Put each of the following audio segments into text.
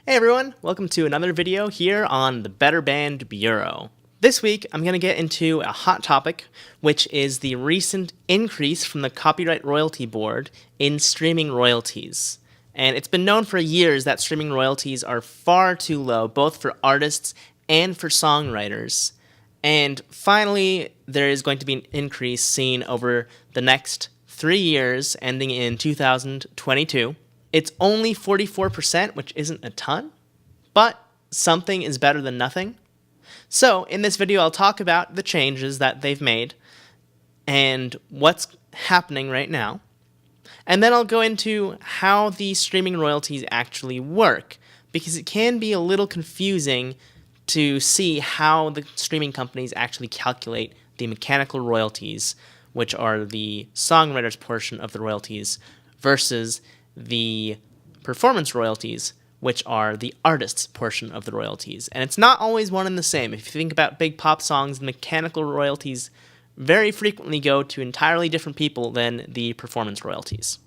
Hey everyone, welcome to another video here on the Better Band Bureau. This week I'm going to get into a hot topic, which is the recent increase from the Copyright Royalty Board in streaming royalties. And it's been known for years that streaming royalties are far too low, both for artists and for songwriters. And finally, there is going to be an increase seen over the next 3 years, ending in 2022. It's only 44%, which isn't a ton, but something is better than nothing. So in this video, I'll talk about the changes that they've made and what's happening right now. And then I'll go into how the streaming royalties actually work, because it can be a little confusing to see how the streaming companies actually calculate the mechanical royalties, which are the songwriters portion of the royalties, versus the performance royalties, which are the artist's portion of the royalties. And it's not always one and the same. If you think about big pop songs, the mechanical royalties very frequently go to entirely different people than the performance royalties.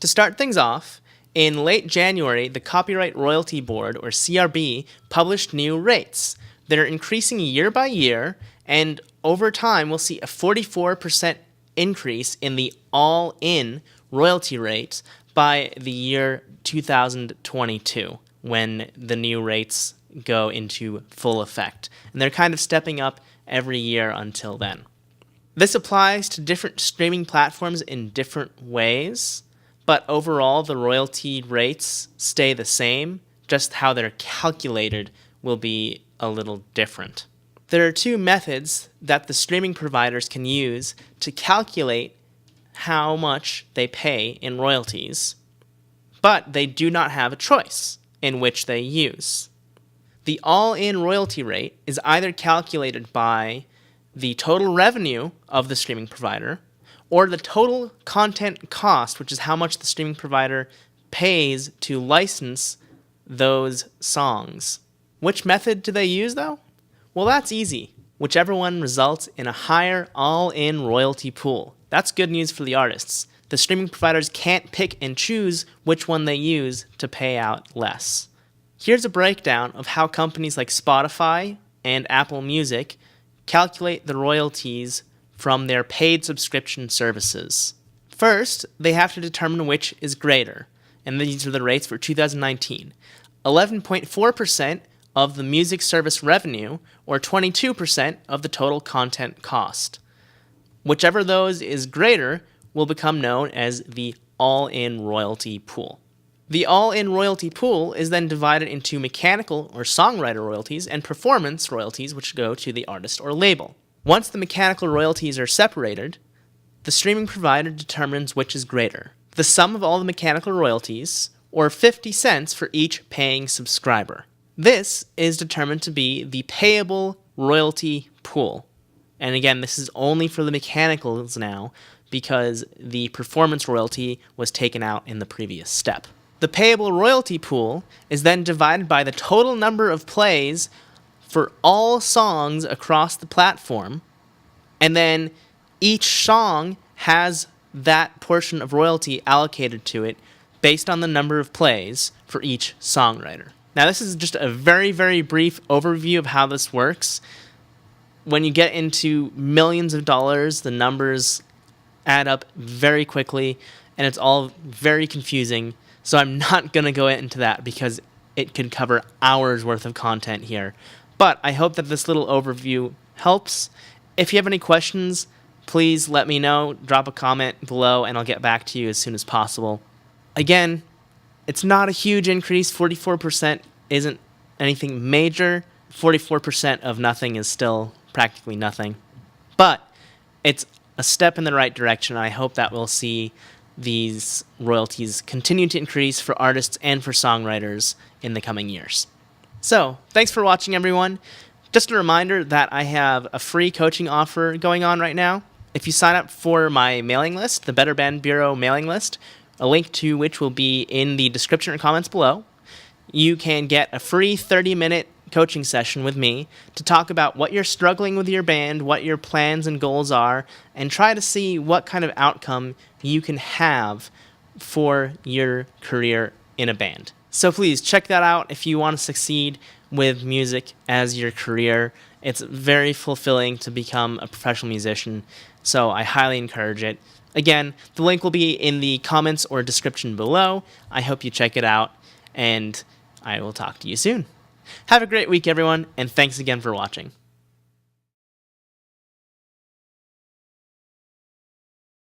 To start things off, in late January, the Copyright Royalty Board, or CRB, published new rates that are increasing year by year, and over time we'll see a 44% increase in the all-in royalty rate by the year 2022, when the new rates go into full effect. And they're kind of stepping up every year until then. This applies to different streaming platforms in different ways, but overall the royalty rates stay the same, just how they're calculated will be a little different. There are two methods that the streaming providers can use to calculate how much they pay in royalties, but they do not have a choice in which they use. The all-in royalty rate is either calculated by the total revenue of the streaming provider or the total content cost, which is how much the streaming provider pays to license those songs. Which method do they use, though? Well, that's easy. Whichever one results in a higher all-in royalty pool. That's good news for the artists. The streaming providers can't pick and choose which one they use to pay out less. Here's a breakdown of how companies like Spotify and Apple Music calculate the royalties from their paid subscription services. First, they have to determine which is greater, and these are the rates for 2019. 11.4% of the music service revenue, or 22% of the total content cost. Whichever of those is greater will become known as the all-in royalty pool. The all-in royalty pool is then divided into mechanical or songwriter royalties and performance royalties, which go to the artist or label. Once the mechanical royalties are separated, the streaming provider determines which is greater. The sum of all the mechanical royalties, or 50 cents for each paying subscriber. This is determined to be the payable royalty pool. And again, this is only for the mechanicals now, because the performance royalty was taken out in the previous step. The payable royalty pool is then divided by the total number of plays for all songs across the platform, and then each song has that portion of royalty allocated to it based on the number of plays for each songwriter. Now, this is just a very, very brief overview of how this works. When you get into millions of dollars, the numbers add up very quickly, and it's all very confusing. So I'm not going to go into that because it could cover hours worth of content here. But I hope that this little overview helps. If you have any questions, please let me know. Drop a comment below, and I'll get back to you as soon as possible. Again, it's not a huge increase. 44% isn't anything major. 44% of nothing is still practically nothing. But it's a step in the right direction. I hope that we'll see these royalties continue to increase for artists and for songwriters in the coming years. So, thanks for watching, everyone. Just a reminder that I have a free coaching offer going on right now. If you sign up for my mailing list, the Better Band Bureau mailing list, a link to which will be in the description or comments below, you can get a free 30-minute coaching session with me to talk about what you're struggling with your band, what your plans and goals are, and try to see what kind of outcome you can have for your career in a band. So please check that out if you want to succeed with music as your career. It's very fulfilling to become a professional musician, so I highly encourage it. Again, the link will be in the comments or description below. I hope you check it out, and I will talk to you soon. Have a great week, everyone, and thanks again for watching.